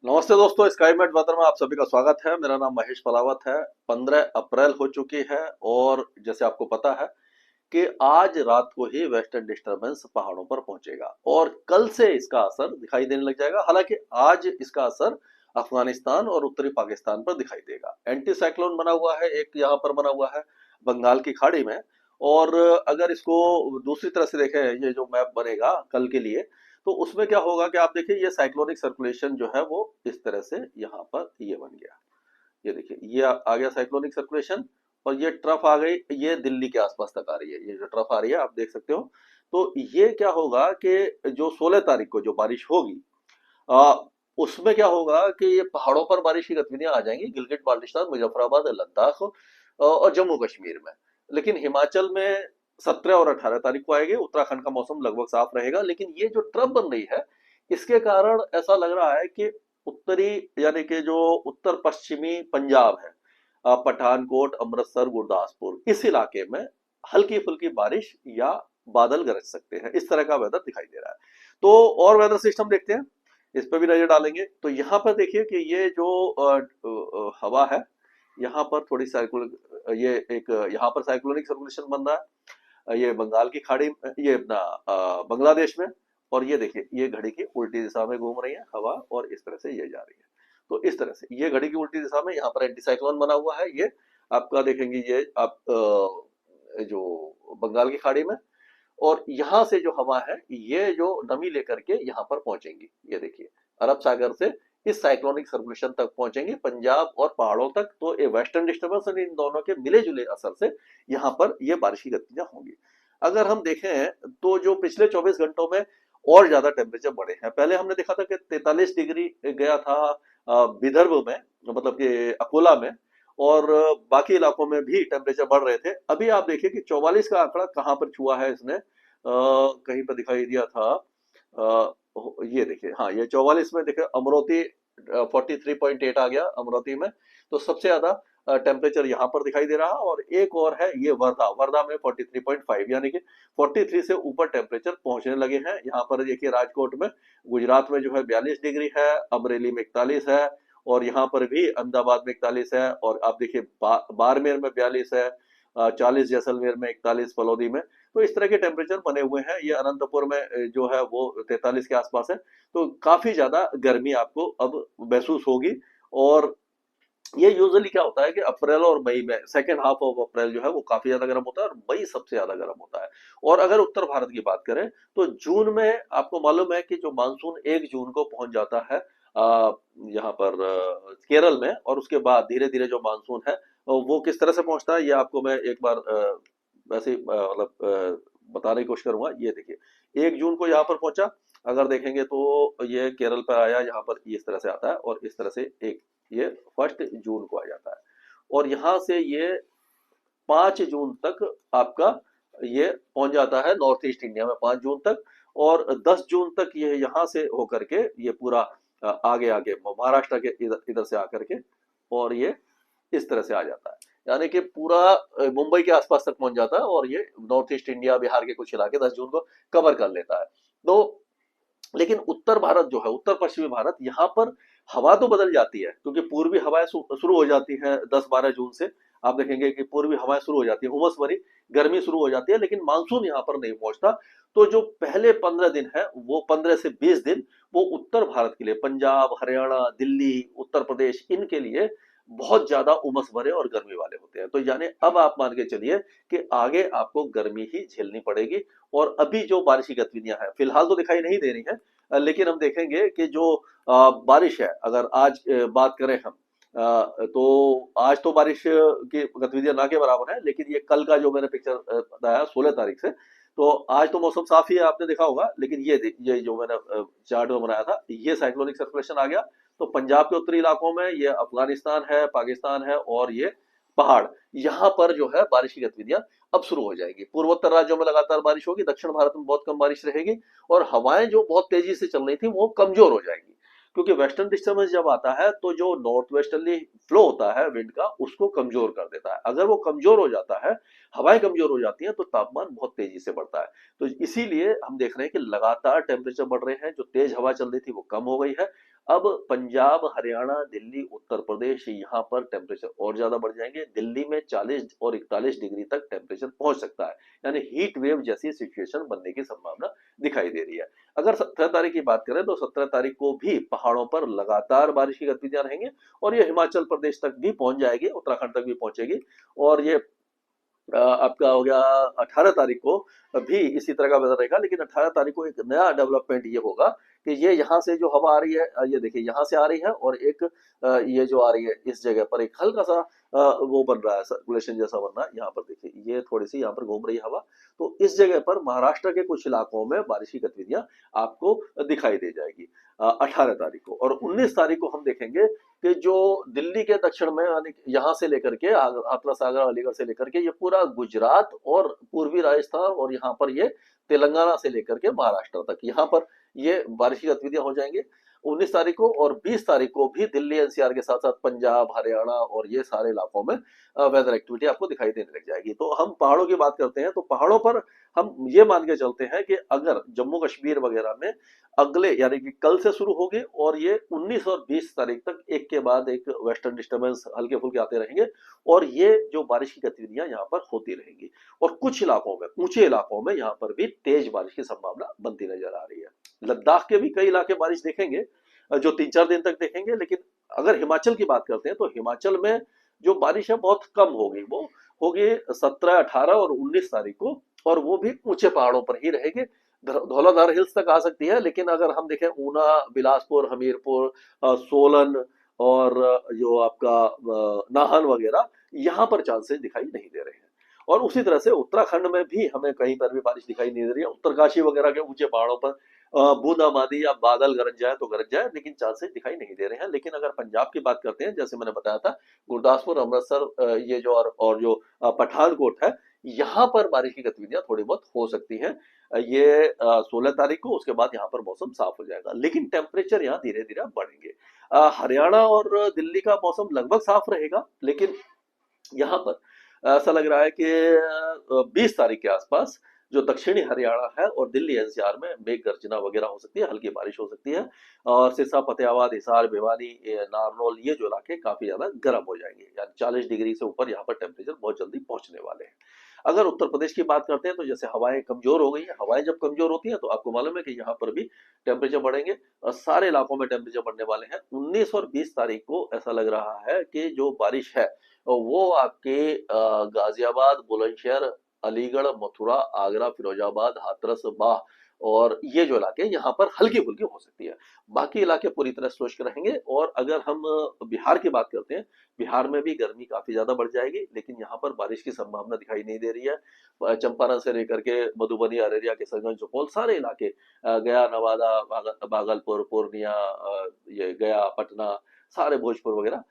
नमस्ते दोस्तों, sky met weather में आप सभी का स्वागत है। मेरा नाम महेश पलावत है। 15 अप्रैल हो चुकी है और जैसे आपको पता है कि आज रात को ही वेस्टर्न डिस्टरबेंस पहाड़ों पर पहुंचेगा और कल से इसका असर दिखाई देने लग जाएगा। हालांकि आज इसका असर अफगानिस्तान और उत्तरी पाकिस्तान पर दिखाई देगा। एंटी साइक्लोन बना हुआ है, एक यहाँ पर बना हुआ है बंगाल की खाड़ी में। और अगर इसको दूसरी तरह से देखें, ये जो मैप बनेगा कल के लिए, तो उसमें क्या होगा कि आप देखिए ये साइक्लोनिक सर्कुलेशन जो है वो इस तरह से यहाँ पर ये बन गया। ये देखिए ये आ गया साइक्लोनिक सर्कुलेशन और ये ट्रफ आ गई, ये दिल्ली के आसपास तक आ रही है। ये जो ट्रफ आ रही है आप देख सकते हो। तो ये क्या होगा कि जो 16 तारीख को जो बारिश होगी, आ, उसमें क्या होगा कि ये पहाड़ों पर बारिश की गतिविधियां आ जाएंगी, गिलगित बाल्टिस्तान, मुजफ्फराबाद, लद्दाख और जम्मू कश्मीर में। लेकिन हिमाचल में 17 और 18 तारीख को आएगी। उत्तराखंड का मौसम लगभग साफ रहेगा। लेकिन ये जो ट्रफ बन रही है, इसके कारण ऐसा लग रहा है कि उत्तरी, यानी कि जो उत्तर पश्चिमी पंजाब है, पठानकोट, अमृतसर, गुरदासपुर, इस इलाके में हल्की फुल्की बारिश या बादल गरज सकते हैं। इस तरह का वेदर दिखाई दे रहा है। तो और वेदर सिस्टम देखते हैं, इस पर भी नजर डालेंगे। तो यहाँ पर देखिए कि ये जो हवा है, यहाँ पर थोड़ी साइक्लोनिक, ये एक यहाँ पर साइक्लोनिक सर्कुलेशन बन रहा है, ये बंगाल की खाड़ी में, ये अपना बांग्लादेश में। और ये देखिए ये घड़ी की उल्टी दिशा में घूम रही है हवा और इस तरह से ये जा रही है। तो इस तरह से ये घड़ी की उल्टी दिशा में यहाँ पर एंटी साइक्लोन बना हुआ है। ये आपका देखेंगे, ये आप जो बंगाल की खाड़ी में, और यहाँ से जो हवा है ये जो नमी लेकर के यहाँ पर पहुंचेंगी, ये देखिए अरब सागर से इस साइक्लोनिक सर्कुलेशन तक पहुंचेंगे, पंजाब और पहाड़ों तक। तो ये वेस्टर्न डिस्टर्बेंस और इन दोनों के मिले जुले असर से यहाँ पर ये बारिश की गतिविधियां होंगी। अगर हम देखें तो जो पिछले 24 घंटों में और ज्यादा टेम्परेचर बढ़े हैं। पहले हमने देखा था कि 43 डिग्री गया था विदर्भ में, मतलब कि अकोला में, और बाकी इलाकों में भी टेम्परेचर बढ़ रहे थे। अभी आप देखिए कि 44 का आंकड़ा कहाँ पर छुआ है इसने, कहीं पर दिखाई दिया था। ये देखिए, हाँ ये 44 में देखिए अमरोती 43.8 आ गया अमरोती में। तो सबसे ज्यादा टेम्परेचर यहाँ पर दिखाई दे रहा है। और एक और है ये वर्धा, वर्धा में 43.5, यानी कि 43 से ऊपर टेम्परेचर पहुंचने लगे हैं। यहाँ पर देखिए राजकोट में, गुजरात में जो है 42 डिग्री है, अमरेली में 41 है, और यहाँ पर भी अहमदाबाद में 41 है। और आप देखिए बाड़मेर में 42 है, 40 जैसलमेर में, 41 फलौदी में। तो इस तरह के टेम्परेचर बने हुए हैं। ये अनंतपुर में जो है वो 43 के आसपास है। तो काफी ज्यादा गर्मी आपको अब महसूस होगी। और ये यूजुअली क्या होता है कि अप्रैल और मई में, सेकेंड हाफ ऑफ अप्रैल जो है वो काफी ज्यादा गर्म होता है और मई सबसे ज्यादा गर्म होता है। और अगर उत्तर भारत की बात करें तो जून में आपको मालूम है कि जो मानसून 1 जून को पहुंच जाता है यहाँ पर केरल में, और उसके बाद धीरे धीरे जो मानसून है वो किस तरह से पहुंचता है, ये आपको मैं एक बार वैसे ही, मतलब बताने की कोशिश करूंगा। ये देखिए 1 जून को यहाँ पर पहुंचा। अगर देखेंगे तो ये केरल पर आया, यहाँ पर इस तरह से आता है और इस तरह से एक ये 1 जून को आ जाता है। और यहाँ से ये 5 जून तक आपका ये पहुंच जाता है नॉर्थ ईस्ट इंडिया में, 5 जून तक। और 10 जून तक ये यहाँ से होकर के ये पूरा आगे आगे महाराष्ट्र के इधर इधर से आकर के, और ये इस तरह से आ जाता है। यानी कि पूरा मुंबई के आसपास तक पहुंच जाता है और ये नॉर्थ ईस्ट इंडिया, बिहार के कुछ इलाके 10 जून को कवर कर लेता है। तो लेकिन उत्तर भारत जो है, उत्तर पश्चिमी भारत, यहाँ पर हवा तो बदल जाती है, क्योंकि पूर्वी हवाएं शुरू हो जाती हैं 10-12 जून से। आप देखेंगे कि पूर्वी हवाएं शुरू हो जाती है, उमस भरी गर्मी शुरू हो जाती है, लेकिन मानसून यहाँ पर नहीं पहुंचता। तो जो पहले 15 दिन है, वो 15 से 20 दिन वो उत्तर भारत के लिए, पंजाब, हरियाणा, दिल्ली, उत्तर प्रदेश, इनके लिए बहुत ज्यादा उमस भरे और गर्मी वाले होते हैं। तो यानी अब आप मान के चलिए कि आगे आपको गर्मी ही झेलनी पड़ेगी। और अभी जो बारिश की गतिविधियां हैं फिलहाल तो दिखाई नहीं दे रही हैं, लेकिन हम देखेंगे कि जो बारिश है, अगर आज बात करें हम, तो आज तो बारिश की गतिविधियां ना के बराबर है। लेकिन ये कल का जो मैंने पिक्चर बताया 16 तारीख से, तो आज तो मौसम साफ ही है, आपने देखा होगा। लेकिन ये जो मैंने चार्ट में बनाया था, ये साइक्लोनिक सर्कुलेशन आ गया। तो पंजाब के उत्तरी इलाकों में ये अफगानिस्तान है, पाकिस्तान है, और ये पहाड़, यहाँ पर जो है बारिश की गतिविधियां अब शुरू हो जाएगी। पूर्वोत्तर राज्यों में लगातार बारिश होगी, दक्षिण भारत में बहुत कम बारिश रहेगी। और हवाएं जो बहुत तेजी से चल रही थी वो कमजोर हो जाएंगी, क्योंकि वेस्टर्न डिस्टर्बेंस जब आता है तो जो नॉर्थ वेस्टर्ली फ्लो होता है विंड का, उसको कमजोर कर देता है। अगर वो कमजोर हो जाता है, हवाएं कमजोर हो जाती हैं, तो तापमान बहुत तेजी से बढ़ता है। तो इसीलिए हम देख रहे हैं कि लगातार टेम्परेचर बढ़ रहे हैं। जो तेज हवा चल रही थी वो कम हो गई है। अब पंजाब, हरियाणा, दिल्ली, उत्तर प्रदेश, यहाँ पर टेम्परेचर और ज्यादा बढ़ जाएंगे। दिल्ली में 40 और 41 डिग्री तक टेम्परेचर पहुंच सकता है, यानी हीट वेव जैसी सिचुएशन बनने की संभावना दिखाई दे रही है। अगर 17 तारीख की बात करें तो 17 तारीख को भी पहाड़ों पर लगातार बारिश की गतिविधियां रहेंगी और ये हिमाचल प्रदेश तक भी पहुंच जाएगी, उत्तराखंड तक भी पहुंचेगी। और ये आपका हो गया 18 तारीख को भी इसी तरह का वेदर रहेगा, लेकिन 18 तारीख को एक नया डेवलपमेंट ये होगा कि ये यहाँ से जो हवा आ रही है, ये देखिए यहाँ से आ रही है और एक ये जो आ रही है इस जगह पर एक हल्का सा वो बन रहा है, सर्कुलेशन जैसा बन रहा है। यहाँ पर देखिए ये थोड़ी सी यहाँ पर घूम रही है हवा, तो इस जगह पर महाराष्ट्र के कुछ इलाकों में बारिश की गतिविधियां आपको दिखाई दे जाएगी 18 तारीख को। और 19 तारीख को हम देखेंगे कि जो दिल्ली के दक्षिण में यानी यहाँ से लेकर के हाथरस, आगरा, अलीगढ़ से लेकर के ये पूरा गुजरात और पूर्वी राजस्थान और यहाँ पर ये तेलंगाना से लेकर के महाराष्ट्र तक यहाँ पर ये बारिश की गतिविधियां हो जाएंगी 19 तारीख को। और 20 तारीख को भी दिल्ली एनसीआर के साथ साथ पंजाब, हरियाणा और ये सारे इलाकों में वेदर एक्टिविटी आपको दिखाई देने लग जाएगी। तो हम पहाड़ों की बात करते हैं तो पहाड़ों पर हम ये मान के चलते हैं कि अगर जम्मू कश्मीर वगैरह में अगले यानी कि कल से शुरू होगी और ये 19 और 20 तारीख तक एक के बाद एक वेस्टर्न डिस्टर्बेंस हल्के फुल्के आते रहेंगे और ये जो बारिश की गतिविधियां यहाँ पर होती रहेंगी। और कुछ इलाकों में, ऊंचे इलाकों में यहाँ पर भी तेज बारिश की संभावना बनती नजर आ रही है। लद्दाख के भी कई इलाके बारिश देखेंगे जो 3-4 दिन तक देखेंगे। लेकिन अगर हिमाचल की बात करते हैं तो हिमाचल में जो बारिश है बहुत कम होगी, वो होगी 17, 18 और 19 तारीख को, और वो भी ऊंचे पहाड़ों पर ही रहेगी। धौलाधार हिल्स तक आ सकती है, लेकिन अगर हम देखें ऊना, बिलासपुर, हमीरपुर, सोलन और जो आपका नाहन वगैरह, यहाँ पर चांसेस दिखाई नहीं दे रहे हैं। और उसी तरह से उत्तराखंड में भी हमें कहीं पर भी बारिश दिखाई नहीं दे रही है। उत्तरकाशी वगैरह के ऊंचे पहाड़ों पर बूंदाबांदी या बादल गरज जाए तो गरज जाए, लेकिन चांसेस दिखाई नहीं दे रहे हैं। लेकिन अगर पंजाब की बात करते हैं, जैसे मैंने बताया था, गुरदासपुर, अमृतसर, ये जो और जो पठानकोट है, यहाँ पर बारिश की गतिविधियां थोड़ी बहुत हो सकती हैं। ये 16 तारीख को, उसके बाद यहाँ पर मौसम साफ हो जाएगा, लेकिन टेम्परेचर यहाँ धीरे धीरे बढ़ेंगे। हरियाणा और दिल्ली का मौसम लगभग साफ रहेगा, लेकिन यहाँ पर ऐसा लग रहा है कि 20 तारीख के आसपास जो दक्षिणी हरियाणा है और दिल्ली एनसीआर में मेघ गर्जना वगैरह हो सकती है, हल्की बारिश हो सकती है। और सिरसा, फतेहाबाद, हिसार, भिवानी, नारनौल, ये जो इलाके काफी ज्यादा गर्म हो जाएंगे, यानी 40 डिग्री से ऊपर यहाँ पर टेम्परेचर बहुत जल्दी पहुंचने वाले हैं। अगर उत्तर प्रदेश की बात करते हैं तो जैसे हवाएं कमजोर हो गई हैं, हवाएं जब कमजोर होती हैं तो आपको मालूम है कि यहाँ पर भी टेम्परेचर बढ़ेंगे और सारे इलाकों में टेम्परेचर बढ़ने वाले हैं। 19 और 20 तारीख को ऐसा लग रहा है कि जो बारिश है वो आपके गाजियाबाद, बुलंदशहर, अलीगढ़, मथुरा, आगरा, फिरोजाबाद, हाथरस, बाह और ये जो इलाके यहाँ पर हल्की फुल्की हो सकती है। बाकी इलाके पूरी तरह शुष्क रहेंगे। और अगर हम बिहार की बात करते हैं, बिहार में भी गर्मी काफी ज्यादा बढ़ जाएगी, लेकिन यहाँ पर बारिश की संभावना दिखाई नहीं दे रही है। चंपारण से लेकर के मधुबनी, अररिया, किशनगंज, सुपौल, सारे इलाके, गया, नवादा, भागलपुर, पूर्णिया, ये गया, पटना, सारे भोजपुर वगैरह,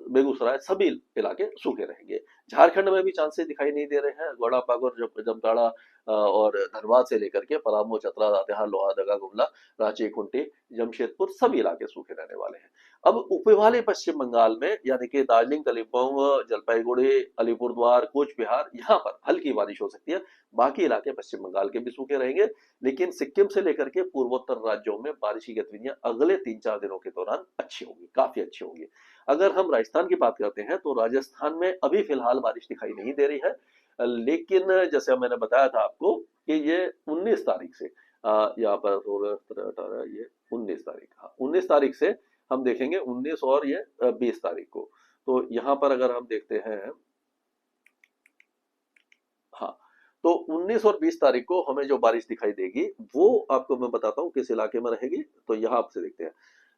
बेगूसराय, सभी इलाके सूखे रहेंगे। झारखंड में भी चांसेस दिखाई नहीं दे रहे हैं। गोड़ा, पाकुर, जमताड़ा और धनबाद से लेकर के पलामू, चतरा, लातेहार, लोहारदगा, गुमला, रांची, खूंटी, जमशेदपुर, सभी इलाके सूखे रहने वाले हैं। अब उपवाली पश्चिम बंगाल में यानी कि दार्जिलिंग, कालिम्पोंग, जलपाईगुड़ी, अलीपुरद्वार, कूच बिहार, यहाँ पर हल्की बारिश हो सकती है। बाकी इलाके पश्चिम बंगाल के भी सूखे रहेंगे, लेकिन सिक्किम से लेकर के पूर्वोत्तर राज्यों में बारिश की गतिविधियां अगले 3-4 दिनों के दौरान अच्छी होंगी, काफी अच्छी होंगी। अगर हम राजस्थान की बात करते हैं तो राजस्थान में अभी फिलहाल बारिश दिखाई नहीं दे रही है, लेकिन जैसे मैंने बताया था आपको कि ये 19 तारीख से यहाँ पर 16, 17, 18, ये 19 तारीख, हाँ 19 तारीख से हम देखेंगे, 19 और ये 20 तारीख को। तो यहाँ पर अगर हम देखते हैं, हाँ, तो 19 और 20 तारीख को हमें जो बारिश दिखाई देगी वो आपको मैं बताता हूँ किस इलाके में रहेगी। तो यहाँ आपसे देखते हैं,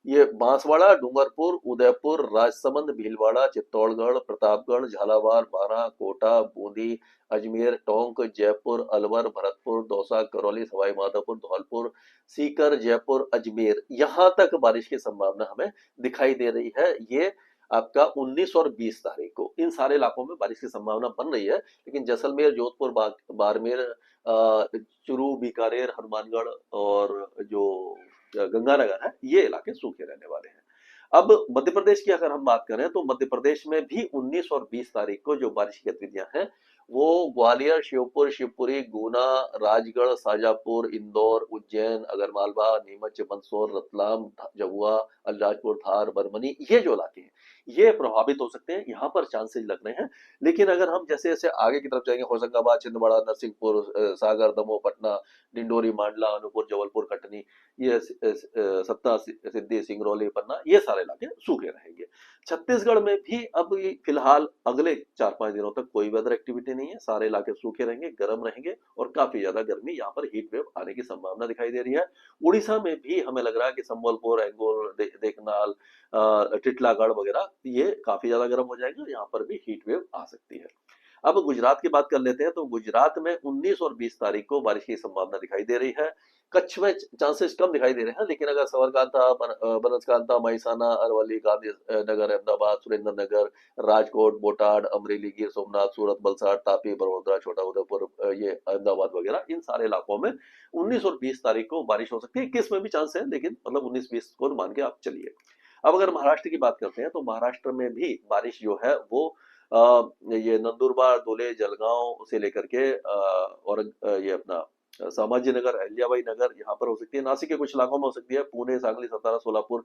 ये बांसवाड़ा, डूंगरपुर, उदयपुर, राजसमंद, भीलवाड़ा, चित्तौड़गढ़, प्रतापगढ़, झालावाड़, बारां, कोटा, बूंदी, अजमेर, टोंक, जयपुर, अलवर, भरतपुर, दौसा, करौली, सवाई माधोपुर, धौलपुर, सीकर, जयपुर, अजमेर, यहाँ तक बारिश की संभावना हमें दिखाई दे रही है। ये आपका 19 और 20 तारीख को इन सारे इलाकों में बारिश की संभावना बन रही है। लेकिन जैसलमेर, जोधपुर, बाड़मेर, चूरू, बीकानेर, हनुमानगढ़ और जो गंगानगर है, ये इलाके सूखे रहने वाले हैं। अब मध्य प्रदेश की अगर हम बात करें तो मध्य प्रदेश में भी 19 और 20 तारीख को जो बारिश की गतिविधियां हैं वो ग्वालियर, शिवपुर, शिवपुरी, गुना, राजगढ़, शाजापुर, इंदौर, उज्जैन, आगरमालवा, नीमच, मंदसौर, रतलाम, झाबुआ, अलीराजपुर, धार, बरमनी, ये जो इलाके हैं ये प्रभावित हो सकते हैं, यहाँ पर चांसेस लग रहे हैं। लेकिन अगर हम जैसे जैसे आगे की तरफ जाएंगे, होशंगाबाद, छिंदवाड़ा, नरसिंहपुर, सागर, दमोह, पटना, डिंडोरी, मांडला, अनूपपुर, जबलपुर, कटनी, ये सतना, सिद्धि, सिंगरौली, पन्ना, ये सारे इलाके सूखे रहेंगे। छत्तीसगढ़ में भी अब फिलहाल अगले 4-5 दिनों तक कोई वेदर एक्टिविटी नहीं है, सारे इलाके सूखे रहेंगे, गर्म रहेंगे और काफी ज्यादा गर्मी, यहाँ पर हीट वेव आने की संभावना दिखाई दे रही है। उड़ीसा में भी हमें लग रहा है कि संबलपुर, एंगोल, देखनाल, टिटलागढ़ वगैरह ये काफी ज्यादा गर्म हो जाएगा, यहाँ पर भी हीट वेव आ सकती है। अब गुजरात की बात कर लेते हैं, तो गुजरात में 19 और 20 तारीख को बारिश की संभावना दिखाई दे रही है। कच्छ में चांसेस कम दिखाई दे रहे हैं, लेकिन अगर साबरकांठा, बनासकांठा, महिसाना, अरवली, गांधीनगर, अहमदाबाद, सुरेंद्रनगर, राजकोट, बोटाड, अमरेली, गिर सोमनाथ, सूरत, वलसाड, तापी, बड़ौदा, छोटा उदेपुर, ये अहमदाबाद वगैरह, इन सारे इलाकों में 19 और 20 तारीख को बारिश हो सकती है। 21 में भी चांस है, लेकिन मतलब 19-20 को मान के आप चलिए। अब अगर महाराष्ट्र की बात करते हैं, तो महाराष्ट्र में भी बारिश जो है वो ये नंदुरबार, धुले, जलगांव से लेकर के और ये अपना संभाजीनगर, अहिल्याबाई नगर, यहाँ पर हो सकती है। नासिक के कुछ इलाकों में हो सकती है। पुणे, सांगली, सातारा, सोलापुर,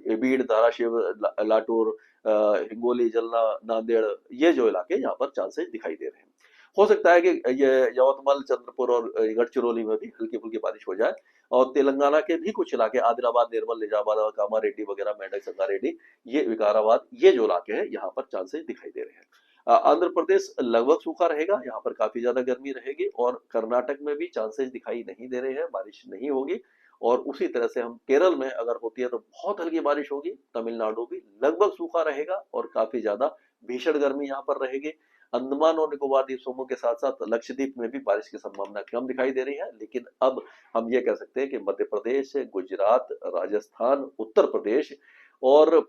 बीड, धाराशिव, लातूर, हिंगोली, जालना, नांदेड़, ये जो इलाके यहाँ पर चांसेस दिखाई दे रहे हैं। हो सकता है कि ये यवतमाल, चंद्रपुर और गढ़चिरौली में भी हल्की फुल्की बारिश हो जाए। और तेलंगाना के भी कुछ इलाके, आदिलाबाद, निर्मल, निजामाबाद, कामारेड्डी वगैरह, मेंढक, संगारेड्डी, ये विकाराबाद, ये जो इलाके हैं यहाँ पर चांसेस दिखाई दे रहे हैं। आंध्र प्रदेश लगभग सूखा रहेगा, यहाँ पर काफी ज्यादा गर्मी रहेगी। और कर्नाटक में भी चांसेस दिखाई नहीं दे रहे हैं, बारिश नहीं होगी। और उसी तरह से हम केरल में अगर होती है तो बहुत हल्की बारिश होगी। तमिलनाडु भी लगभग सूखा रहेगा और काफी ज्यादा भीषण गर्मी यहाँ पर रहेगी। अंडमान और निकोबार द्वीप समूह के साथ साथ लक्षद्वीप में भी बारिश की संभावना कम दिखाई दे रही है। लेकिन अब हम ये कह सकते हैं कि मध्य प्रदेश, गुजरात, राजस्थान, उत्तर प्रदेश और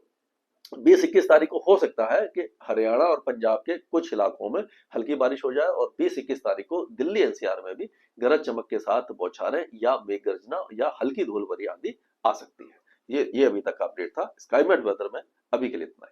20-21 तारीख को हो सकता है कि हरियाणा और पंजाब के कुछ इलाकों में हल्की बारिश हो जाए। और 20-21 तारीख को दिल्ली एनसीआर में भी गरज चमक के साथ बौछारें या मेघ गर्जना या हल्की धूल भरी आंधी आ सकती है। ये अभी तक का अपडेट था स्काईमेट वेदर में। अभी के लिए इतना ही।